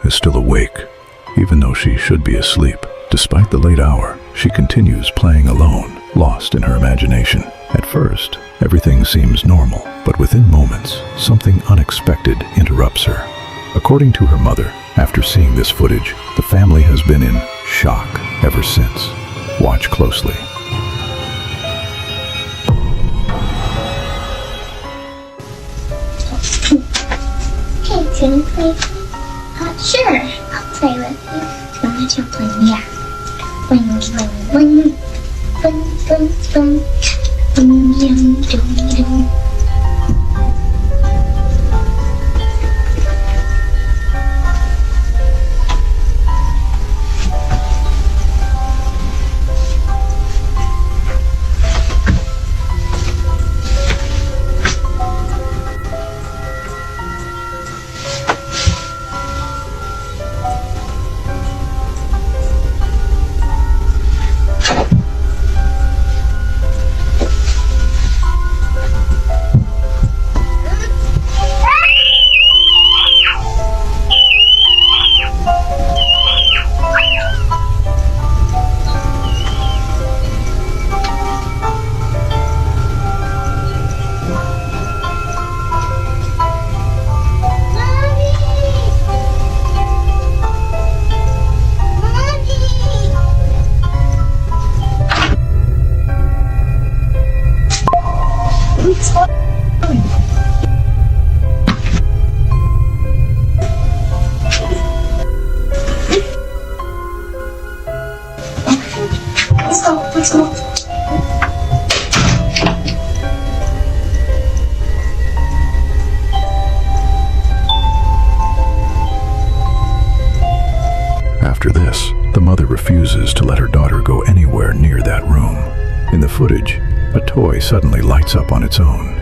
is still awake, even though she should be asleep. Despite the late hour, she continues playing alone, lost in her imagination. At first, everything seems normal, but within moments, something unexpected interrupts her. According to her mother, after seeing this footage, the family has been in shock ever since. Watch closely. Hey, can you play? Sure, I'll play with you. So much you'll play me out. Bling, bling, bling. Bling, bling, bling. Bling, bling, bling, bling. Let's go. After this, the mother refuses to let her daughter go anywhere near that room. In the footage, a toy suddenly lights up on its own,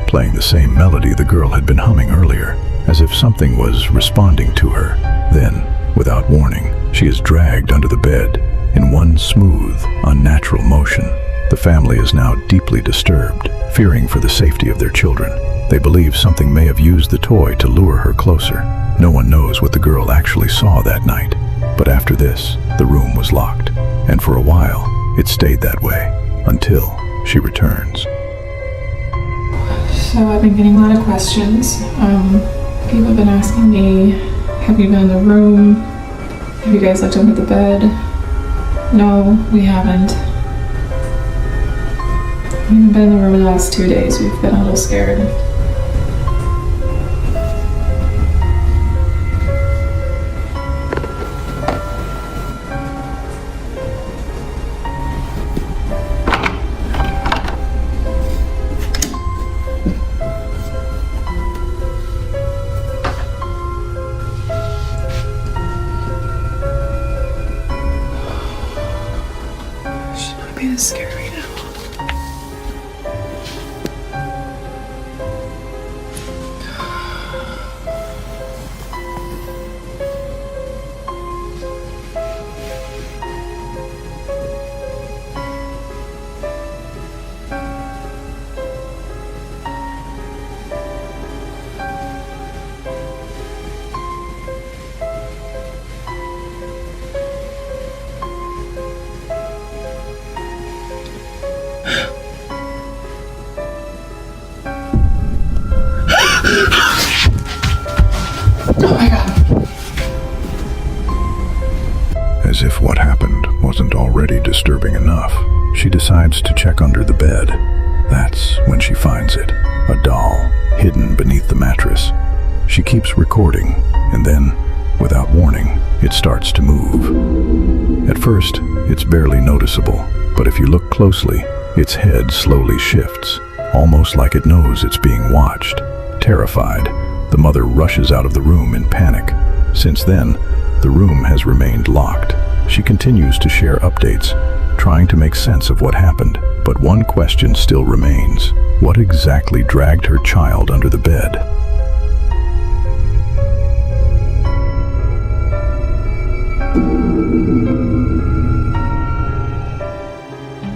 playing the same melody the girl had been humming earlier, as if something was responding to her. Then, without warning, she is dragged under the bed in one smooth, unnatural motion. The family is now deeply disturbed, fearing for the safety of their children. They believe something may have used the toy to lure her closer. No one knows what the girl actually saw that night. But after this, the room was locked, and for a while, it stayed that way, until she returns. So I've been getting a lot of questions. People have been asking me, have you been in the room? Have you guys looked under the bed? No, we haven't. We haven't been in the room in the last 2 days. We've been a little scared. Be this scared right now. Oh my God. As if what happened wasn't already disturbing enough, she decides to check under the bed. That's when she finds it, a doll hidden beneath the mattress. She keeps recording, and then, without warning, it starts to move. At first, it's barely noticeable, but if you look closely, its head slowly shifts, almost like it knows it's being watched. Terrified, the mother rushes out of the room in panic. Since then, the room has remained locked. She continues to share updates, trying to make sense of what happened. But one question still remains. What exactly dragged her child under the bed?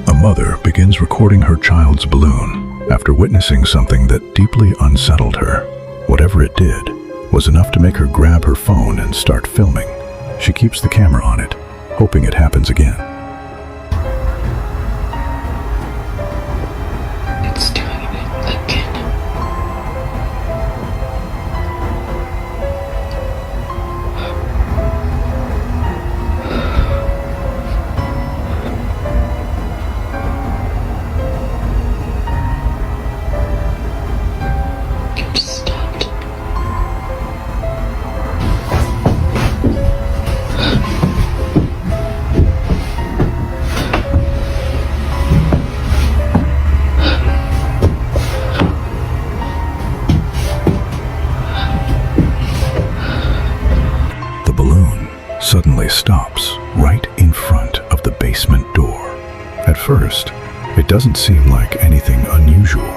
A mother begins recording her child's balloon after witnessing something that deeply unsettled her. Whatever it did, was enough to make her grab her phone and start filming. She keeps the camera on it, hoping it happens again. It's doing it again. It just stopped. The balloon suddenly stops right in front of the basement door. At first, it doesn't seem like anything unusual,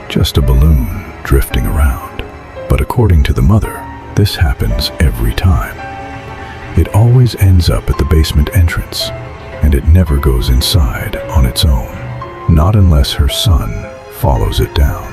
just a balloon drifting around. But according to the mother, this happens every time. It always ends up at the basement entrance, and it never goes inside on its own, not unless her son follows it down.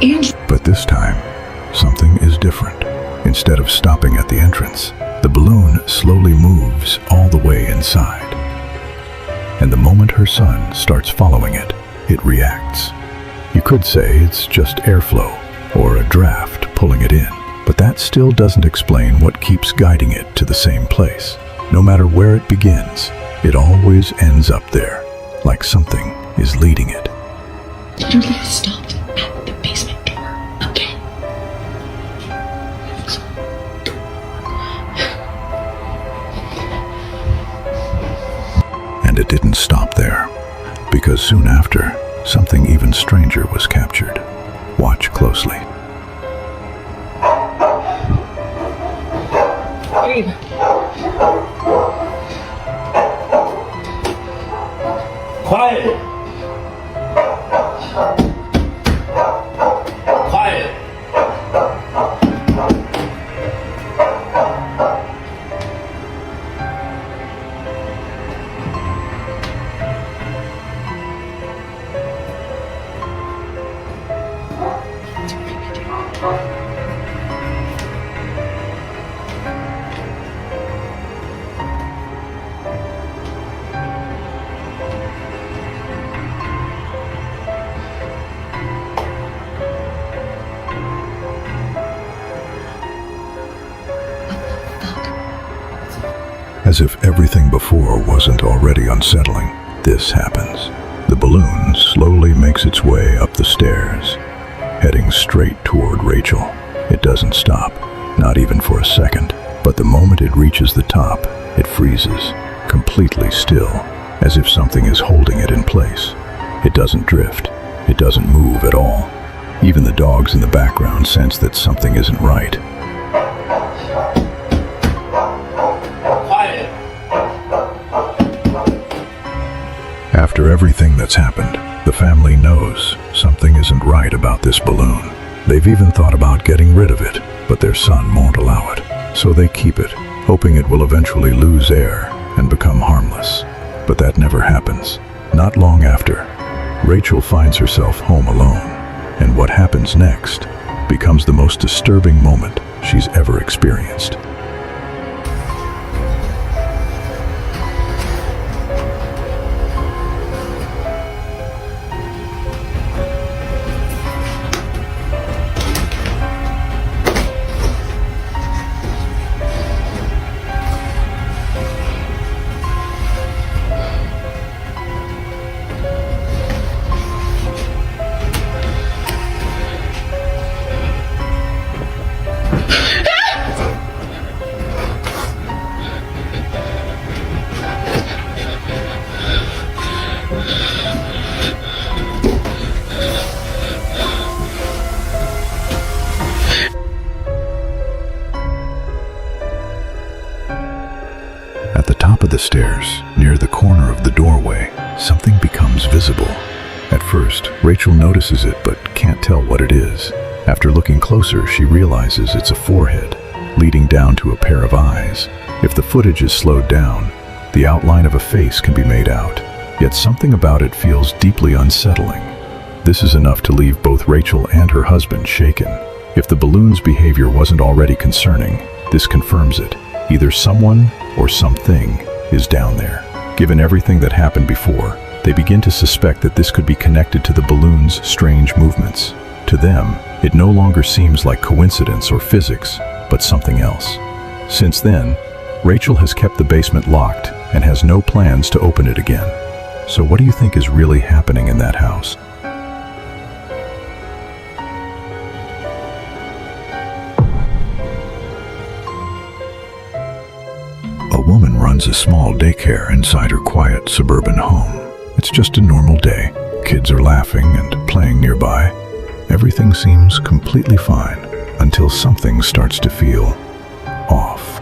Andrew. But this time, something is different. Instead of stopping at the entrance, the balloon slowly moves all the way inside. And the moment her son starts following it, it reacts. You could say it's just airflow or a draft pulling it in, but that still doesn't explain what keeps guiding it to the same place. No matter where it begins, it always ends up there, like something is leading it. Literally stopped at the basement door again. And it didn't stop there, because soon after, something even stranger was captured. Watch closely. Babe. Quiet! Quiet! As if everything before wasn't already unsettling, this happens. The balloon slowly makes its way up the stairs, heading straight toward Rachel. It doesn't stop, not even for a second, but the moment it reaches the top, it freezes, completely still, as if something is holding it in place. It doesn't drift, it doesn't move at all. Even the dogs in the background sense that something isn't right. After everything that's happened, the family knows something isn't right about this balloon. They've even thought about getting rid of it, but their son won't allow it. So they keep it, hoping it will eventually lose air and become harmless. But that never happens. Not long after, Rachel finds herself home alone, and what happens next becomes the most disturbing moment she's ever experienced. upstairs, near the corner of the doorway, something becomes visible. At first, Rachel notices it but can't tell what it is. After looking closer, she realizes it's a forehead, leading down to a pair of eyes. If the footage is slowed down, the outline of a face can be made out, yet something about it feels deeply unsettling. This is enough to leave both Rachel and her husband shaken. If the balloon's behavior wasn't already concerning, this confirms it. Either someone or something is down there. Given everything that happened before, they begin to suspect that this could be connected to the balloon's strange movements. To them, it no longer seems like coincidence or physics, but something else. Since then, Rachel has kept the basement locked and has no plans to open it again. So what do you think is really happening in that house? A woman runs a small daycare inside her quiet suburban home. It's just a normal day. Kids are laughing and playing nearby. Everything seems completely fine until something starts to feel off.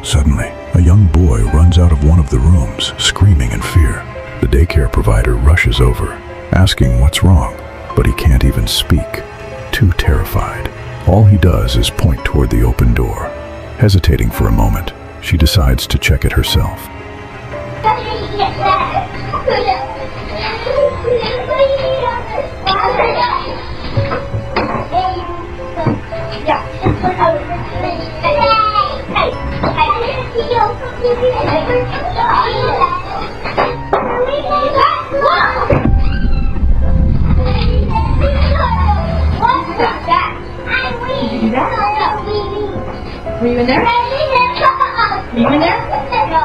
Suddenly, a young boy runs out of one of the rooms, screaming in fear. The daycare provider rushes over, asking what's wrong, but he can't even speak, too terrified. All he does is point toward the open door. Hesitating for a moment, she decides to check it herself. Were you in there? Were you in there? No.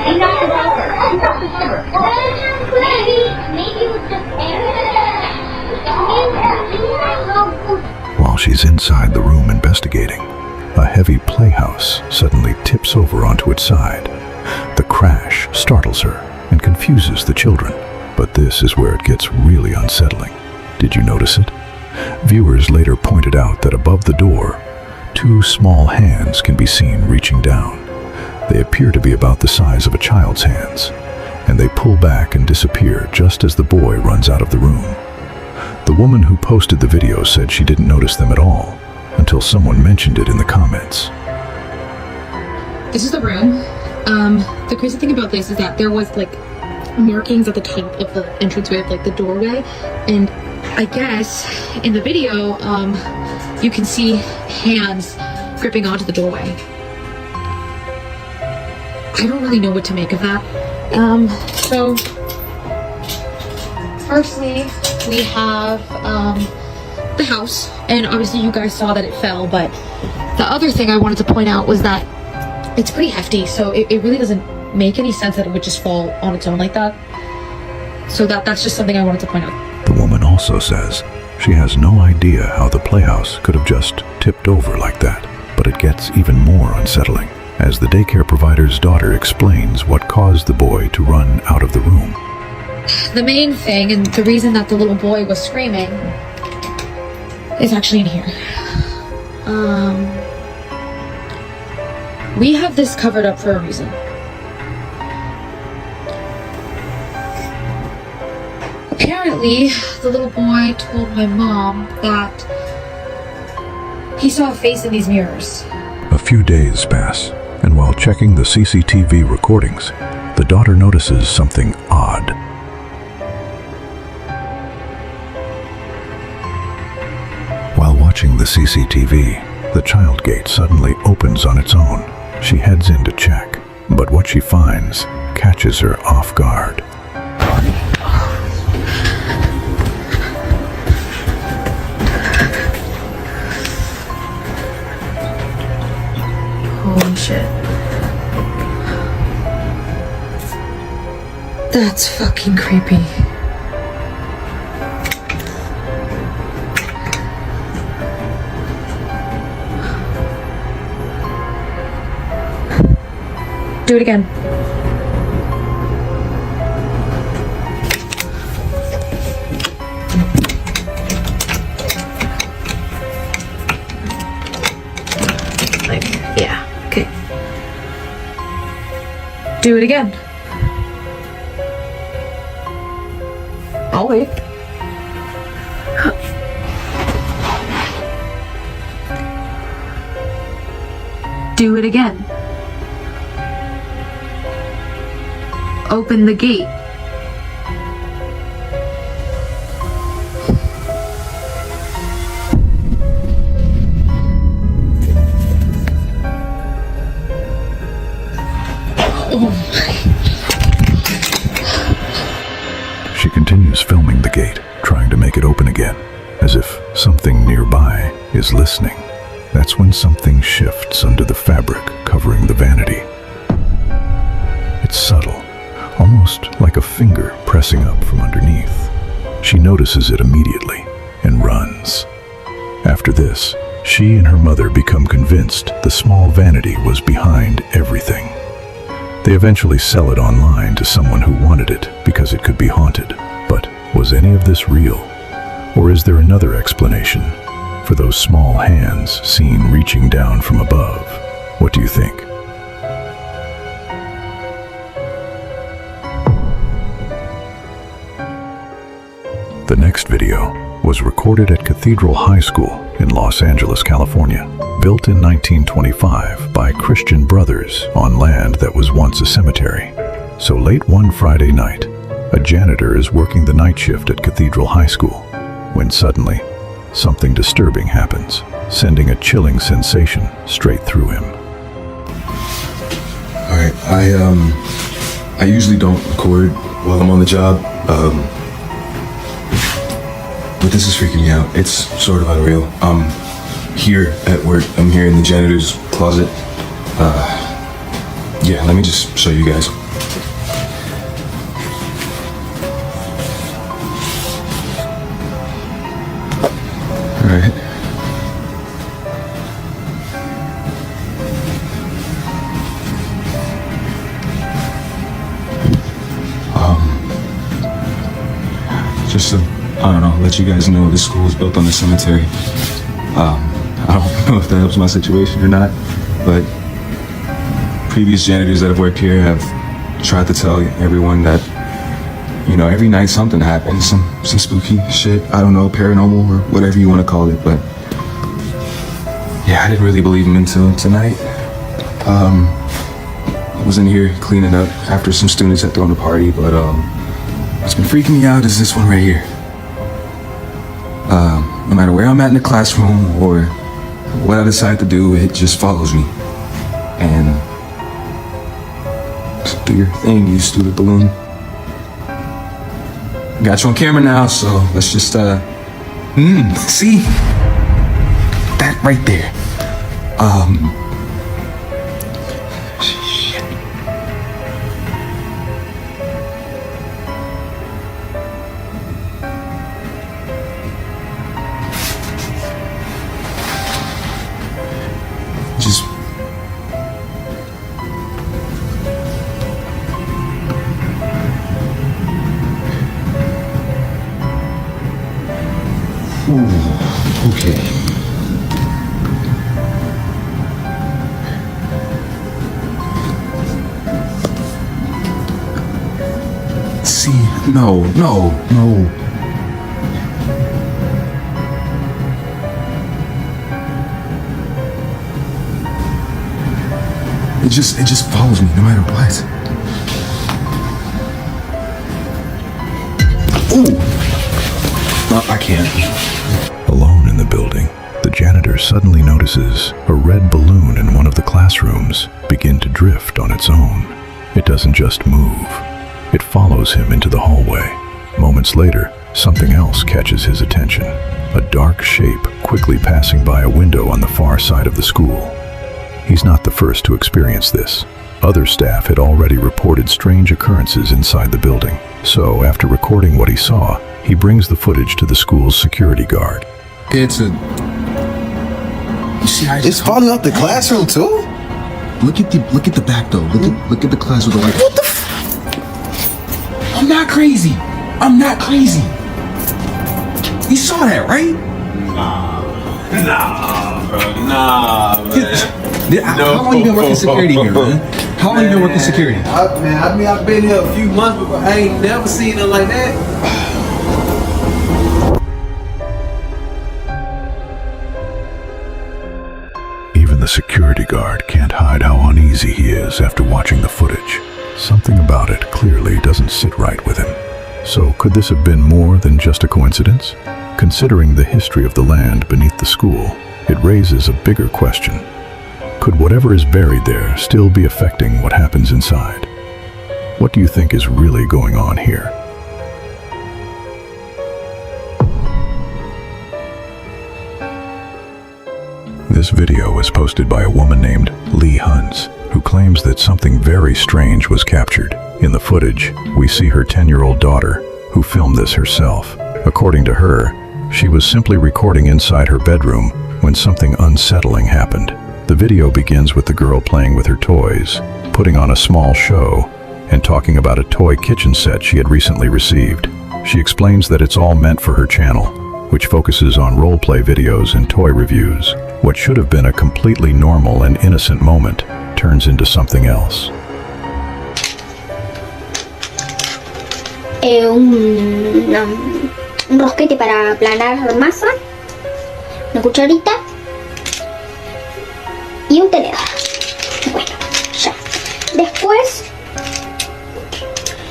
He knocked it over. He knocked it over. Maybe it was just While she's inside the room investigating, a heavy playhouse suddenly tips over onto its side. The crash startles her and confuses the children, but this is where it gets really unsettling. Did you notice it? Viewers later pointed out that above the door, two small hands can be seen reaching down. They appear to be about the size of a child's hands, and they pull back and disappear just as the boy runs out of the room. The woman who posted the video said she didn't notice them at all until someone mentioned it in the comments. This is the room. The crazy thing about this is that there was like markings at the top of the entranceway of like the doorway, and I guess in the video you can see hands gripping onto the doorway. I don't really know what to make of that. So firstly we have the house, and obviously you guys saw that it fell, but the other thing I wanted to point out was that it's pretty hefty, so it really doesn't make any sense that it would just fall on its own like that. So that's just something I wanted to point out. The woman also says she has no idea how the playhouse could have just tipped over like that, but it gets even more unsettling as the daycare provider's daughter explains what caused the boy to run out of the room. The main thing, and the reason that the little boy was screaming, is actually in here. We have this covered up for a reason. Apparently, the little boy told my mom that he saw a face in these mirrors. A few days pass, and while checking the CCTV recordings, the daughter notices something odd. While watching the CCTV, the child gate suddenly opens on its own. She heads in to check, but what she finds catches her off guard. Holy shit. That's fucking creepy. Do it again. Like, yeah, okay. Do it again. I'll wait. Do it again. Open the gate. She continues filming the gate, trying to make it open again, as if something nearby is listening. That's when something shifts under the fabric covering the vanity. It's subtle, almost like a finger pressing up from underneath. She notices it immediately and runs. After this, she and her mother become convinced the small vanity was behind everything. They eventually sell it online to someone who wanted it because it could be haunted. But was any of this real? Or is there another explanation for those small hands seen reaching down from above? What do you think? The next video was recorded at Cathedral High School in Los Angeles, California, built in 1925 by Christian brothers on land that was once a cemetery. So late one Friday night, a janitor is working the night shift at Cathedral High School when suddenly something disturbing happens, sending a chilling sensation straight through him. Alright, I usually don't record while I'm on the job, but this is freaking me out. It's sort of unreal. I'm here at work. I'm here in the janitor's closet. Yeah, let me just show you guys. Alright. Just to, I don't know, let you guys know this school is built on a cemetery. I don't know if that helps my situation or not, but previous janitors that have worked here have tried to tell everyone that, you know, every night something happens, some spooky shit, I don't know, paranormal or whatever you want to call it, but yeah, I didn't really believe them until tonight. I was in here cleaning up after some students had thrown a party, but what's been freaking me out is this one right here. No matter where I'm at in the classroom or what I decide to do, it just follows me. And do your thing, you stupid balloon. Got you on camera now, so let's just see? That right there. Shit. Just ooh, okay. See, no. It just follows me no matter what. Ooh! No, I can't. Alone in the building, the janitor suddenly notices a red balloon in one of the classrooms begin to drift on its own. It doesn't just move. It follows him into the hallway. Moments later, something else catches his attention. A dark shape quickly passing by a window on the far side of the school. He's not the first to experience this. Other staff had already reported strange occurrences inside the building. So, after recording what he saw, he brings the footage to the school's security guard. It's a... You see how It's falling out the classroom too? Look at the back though. Look at the class with the light. What the I'm not crazy. I'm not crazy. You saw that, right? Nah, bro. Nah, man. How long you been working security here, man? How long you been working security? I've been here a few months, but I ain't never seen it like that. Even the security guard can't hide how uneasy he is after watching the footage. Something about it clearly doesn't sit right with him. So could this have been more than just a coincidence? Considering the history of the land beneath the school, it raises a bigger question. Could whatever is buried there still be affecting what happens inside? What do you think is really going on here? This video was posted by a woman named Lee Huns, who claims that something very strange was captured. In the footage, we see her 10-year-old daughter, who filmed this herself. According to her, she was simply recording inside her bedroom when something unsettling happened. The video begins with the girl playing with her toys, putting on a small show, and talking about a toy kitchen set she had recently received. She explains that it's all meant for her channel, which focuses on role-play videos and toy reviews. What should have been a completely normal and innocent moment turns into something else. Un rosquete para aplanar masa, una cucharita y un tenedor. Bueno, ya. Después,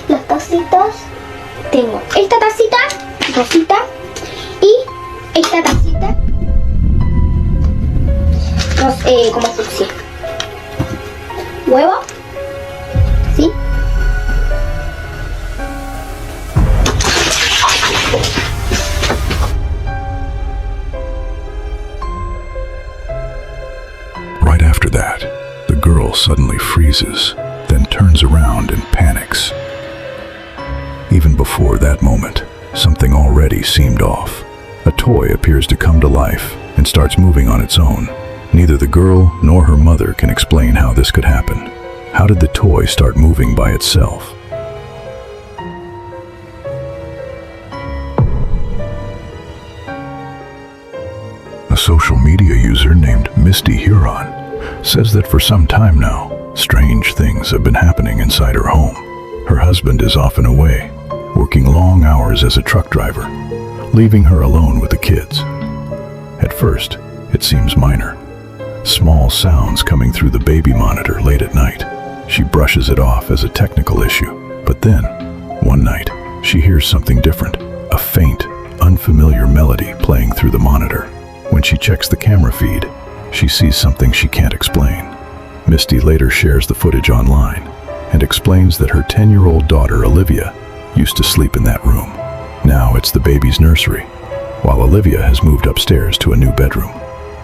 las tacitas. Tengo esta tacita rosita y esta tacita como fucsia. Huevo, ¿sí? Right after that, the girl suddenly freezes, then turns around and panics. Even before that moment, something already seemed off. A toy appears to come to life and starts moving on its own. Neither the girl nor her mother can explain how this could happen. How did the toy start moving by itself? A social media user named Misty Huron says that for some time now, strange things have been happening inside her home. Her husband is often away, working long hours as a truck driver, leaving her alone with the kids. At first, it seems minor. Small sounds coming through the baby monitor late at night. She brushes it off as a technical issue. But then, one night, she hears something different. A faint, unfamiliar melody playing through the monitor. When she checks the camera feed, she sees something she can't explain. Misty later shares the footage online and explains that her 10-year-old daughter, Olivia, used to sleep in that room. Now it's the baby's nursery, while Olivia has moved upstairs to a new bedroom.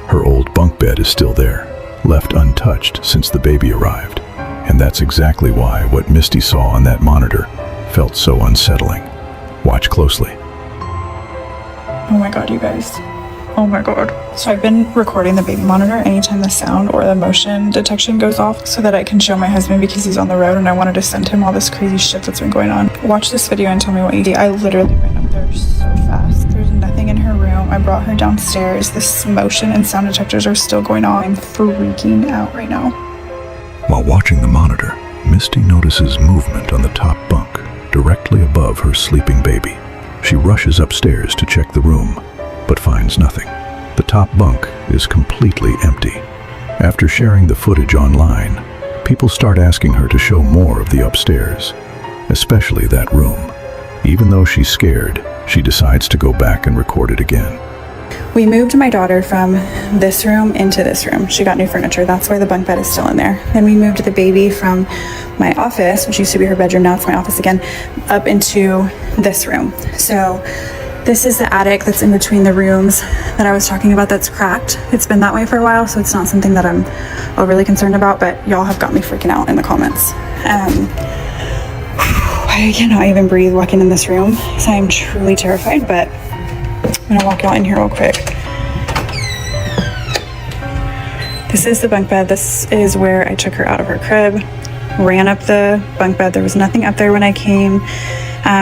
Her old bunk bed is still there, left untouched since the baby arrived. And that's exactly why what Misty saw on that monitor felt so unsettling. Watch closely. Oh my god, you guys. Oh my god. So I've been recording the baby monitor anytime the sound or the motion detection goes off so that I can show my husband because he's on the road and I wanted to send him all this crazy shit that's been going on. Watch this video and tell me what you see. I literally ran up there so fast. There's nothing in her room. I brought her downstairs. This motion and sound detectors are still going on. I'm freaking out right now. While watching the monitor, Misty notices movement on the top bunk, directly above her sleeping baby. She rushes upstairs to check the room, but finds nothing. The top bunk is completely empty. After sharing the footage online, people start asking her to show more of the upstairs, especially that room. Even though she's scared, she decides to go back and record it again. We moved my daughter from this room into this room. She got new furniture. That's why the bunk bed is still in there. Then we moved the baby from my office, which used to be her bedroom, now it's my office again, up into this room. So This is the attic that's in between the rooms that I was talking about that's cracked. It's been that way for a while, so it's not something that I'm overly concerned about, but y'all have got me freaking out in the comments. I cannot even breathe walking in this room, so I'm truly terrified, but I'm gonna walk y'all in here real quick. This is the bunk bed. This is where I took her out of her crib, ran up the bunk bed. There was nothing up there when I came.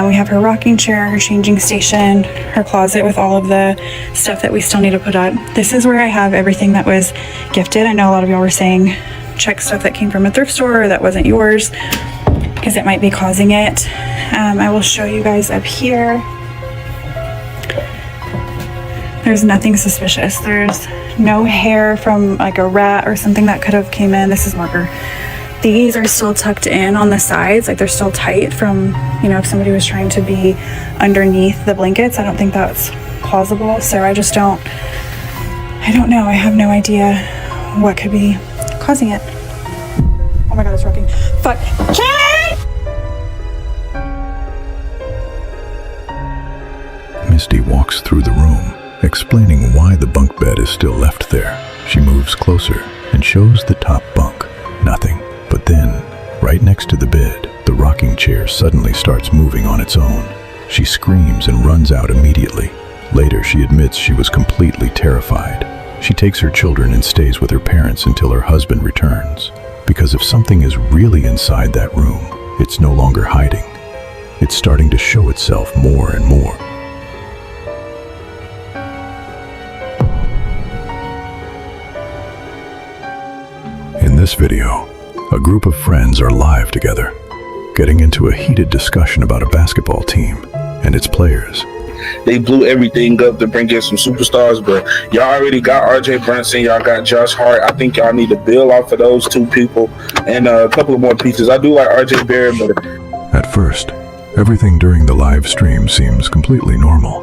We have her rocking chair, her changing station, her closet with all of the stuff that we still need to put up. This is where I have everything that was gifted. I know a lot of y'all were saying check stuff that came from a thrift store or that wasn't yours because it might be causing it. I will show you guys up here. There's nothing suspicious. There's no hair from like a rat or something that could have came in. This is marker. These are still tucked in on the sides, like they're still tight from, you know, if somebody was trying to be underneath the blankets. I don't think that's plausible. So I don't know. I have no idea what could be causing it. Oh my God, it's rocking. Fuck. Misty walks through the room, explaining why the bunk bed is still left there. She moves closer and shows the top bunk. Nothing. But then, right next to the bed, the rocking chair suddenly starts moving on its own. She screams and runs out immediately. Later, she admits she was completely terrified. She takes her children and stays with her parents until her husband returns. Because if something is really inside that room, it's no longer hiding. It's starting to show itself more and more. In this video, a group of friends are live together, getting into a heated discussion about a basketball team and its players. They blew everything up to bring in some superstars, but y'all already got RJ Brunson, y'all got Josh Hart. I think y'all need to build off of those two people and a couple of more pieces. I do like RJ Barrett, but At first, everything during the live stream seems completely normal,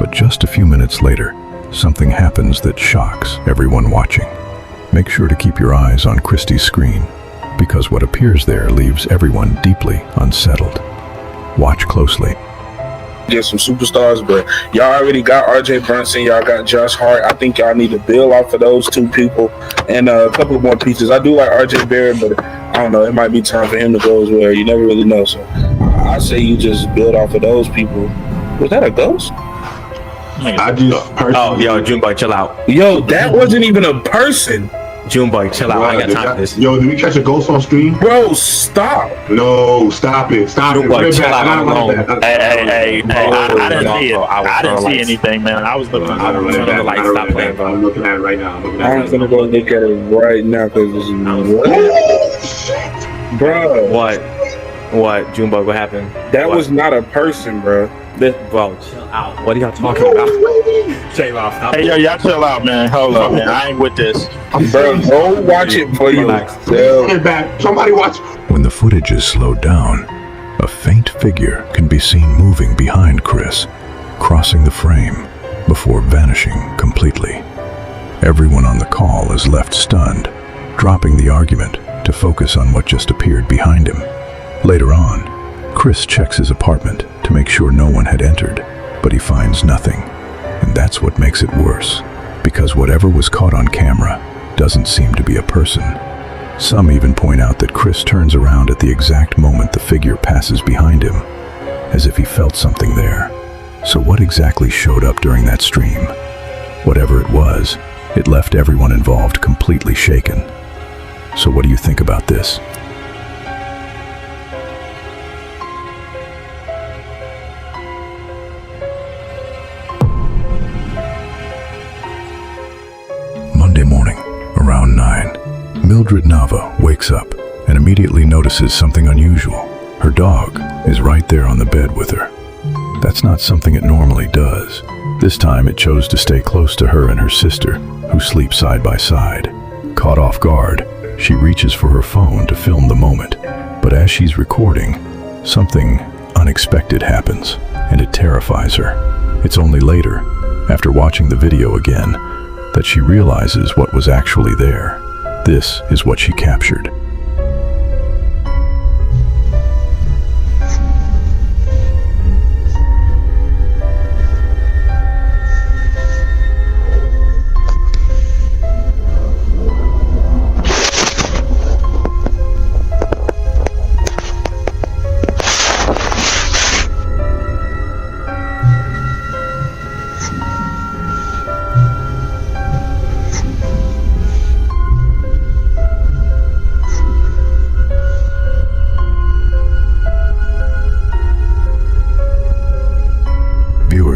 but just a few minutes later, something happens that shocks everyone watching. Make sure to keep your eyes on Christy's screen, because what appears there leaves everyone deeply unsettled. Watch closely. get some superstars, but y'all already got RJ Brunson, y'all got Josh Hart. I think y'all need to build off of those two people and a couple of more pieces. I do like RJ Barrett, but I don't know, it might be time for him to go as well. You never really know. So I say you just build off of those people. Was that a ghost? I just personally... Oh, yo, Junebug, chill out. Yo, that wasn't even a person. Junebug, chill out. I ain't got time for this. Yo, did we catch a ghost on stream? Bro, stop. No, stop it. Stop Junebug, it. Chill out. Hey, I didn't see it. I didn't see anything, man. I was looking at the lights. Stop playing, bro. I'm looking at it right now. I'm gonna go look at it right now because this is what? Bro. What? Junebug, what happened? That was not a person, bro. Bro, chill out. What are y'all talking about? Chill out. Stop. Hey, yo, y'all chill out, man. Hold up, man. I ain't with this. Bro, go watch it for you. Somebody watch. When the footage is slowed down, a faint figure can be seen moving behind Chris, crossing the frame before vanishing completely. Everyone on the call is left stunned, dropping the argument to focus on what just appeared behind him. Later on, Chris checks his apartment to make sure no one had entered, but he finds nothing. And that's what makes it worse, because whatever was caught on camera doesn't seem to be a person. Some even point out that Chris turns around at the exact moment the figure passes behind him, as if he felt something there. So what exactly showed up during that stream? Whatever it was, it left everyone involved completely shaken. So what do you think about this? Monday morning, around 9, Mildred Nava wakes up and immediately notices something unusual. Her dog is right there on the bed with her. That's not something it normally does. This time it chose to stay close to her and her sister, who sleep side by side. Caught off guard, she reaches for her phone to film the moment. But as she's recording, something unexpected happens, and it terrifies her. It's only later, after watching the video again, that she realizes what was actually there. This is what she captured.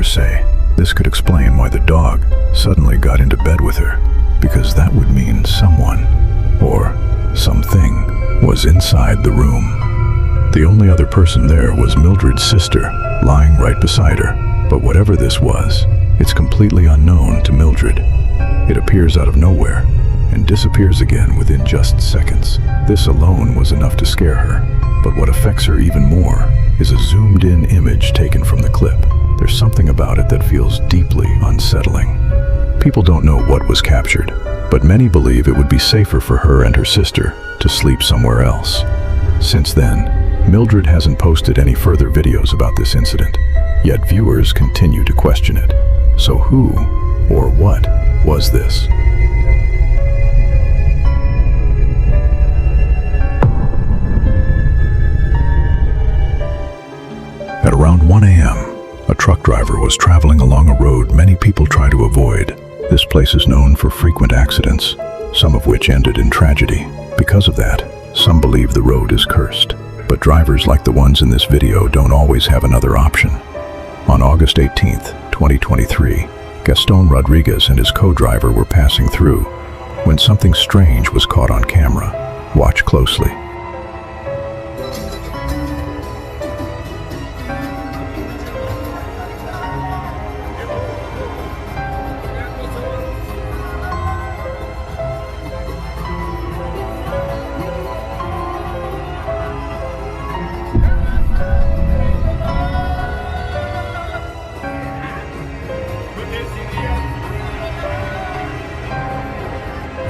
say this could explain why the dog suddenly got into bed with her, because that would mean someone, or something, was inside the room. The only other person there was Mildred's sister, lying right beside her. But whatever this was, it's completely unknown to Mildred. It appears out of nowhere and disappears again within just seconds. This alone was enough to scare her, but what affects her even more is a zoomed-in image taken from the clip. There's something about it that feels deeply unsettling. People don't know what was captured, but many believe it would be safer for her and her sister to sleep somewhere else. Since then, Mildred hasn't posted any further videos about this incident, yet viewers continue to question it. So who or what was this? At around 1 a.m., a truck driver was traveling along a road many people try to avoid. This place is known for frequent accidents, some of which ended in tragedy. Because of that, some believe the road is cursed. But drivers like the ones in this video don't always have another option. On August 18th, 2023, Gaston Rodriguez and his co-driver were passing through when something strange was caught on camera. Watch closely.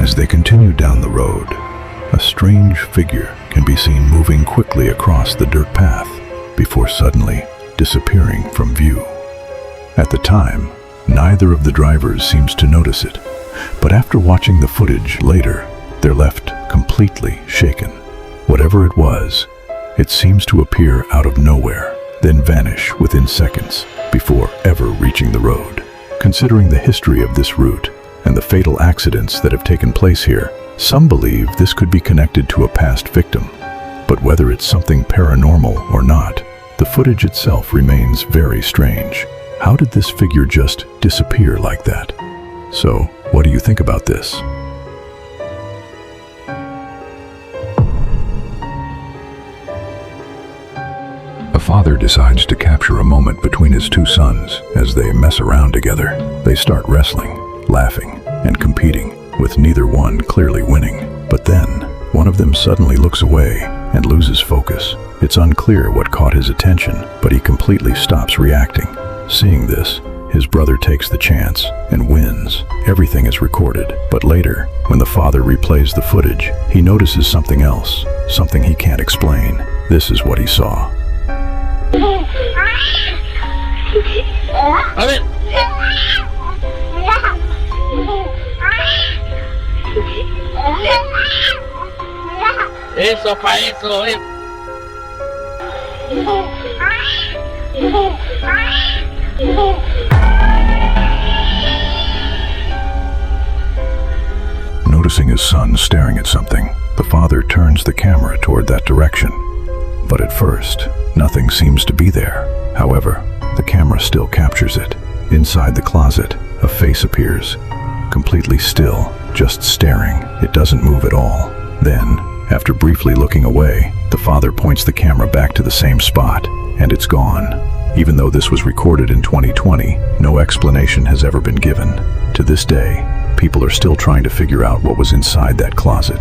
As they continue down the road, a strange figure can be seen moving quickly across the dirt path before suddenly disappearing from view. At the time, neither of the drivers seems to notice it, but after watching the footage later, they're left completely shaken. Whatever it was, it seems to appear out of nowhere, then vanish within seconds before ever reaching the road. Considering the history of this route and the fatal accidents that have taken place here, some believe this could be connected to a past victim. But whether it's something paranormal or not, the footage itself remains very strange. How did this figure just disappear like that? So, what do you think about this? A father decides to capture a moment between his two sons as they mess around together. They start wrestling, laughing, and competing, with neither one clearly winning. But then, one of them suddenly looks away and loses focus. It's unclear what caught his attention, but he completely stops reacting. Seeing this, his brother takes the chance and wins. Everything is recorded, but later, when the father replays the footage, he notices something else, something he can't explain. This is what he saw. Eso pa eso, Noticing his son staring at something, the father turns the camera toward that direction. But at first, nothing seems to be there. However, the camera still captures it. Inside the closet, a face appears, completely still, just staring. It doesn't move at all. Then, after briefly looking away, the father points the camera back to the same spot, and it's gone. Even though this was recorded in 2020, no explanation has ever been given. To this day, people are still trying to figure out what was inside that closet.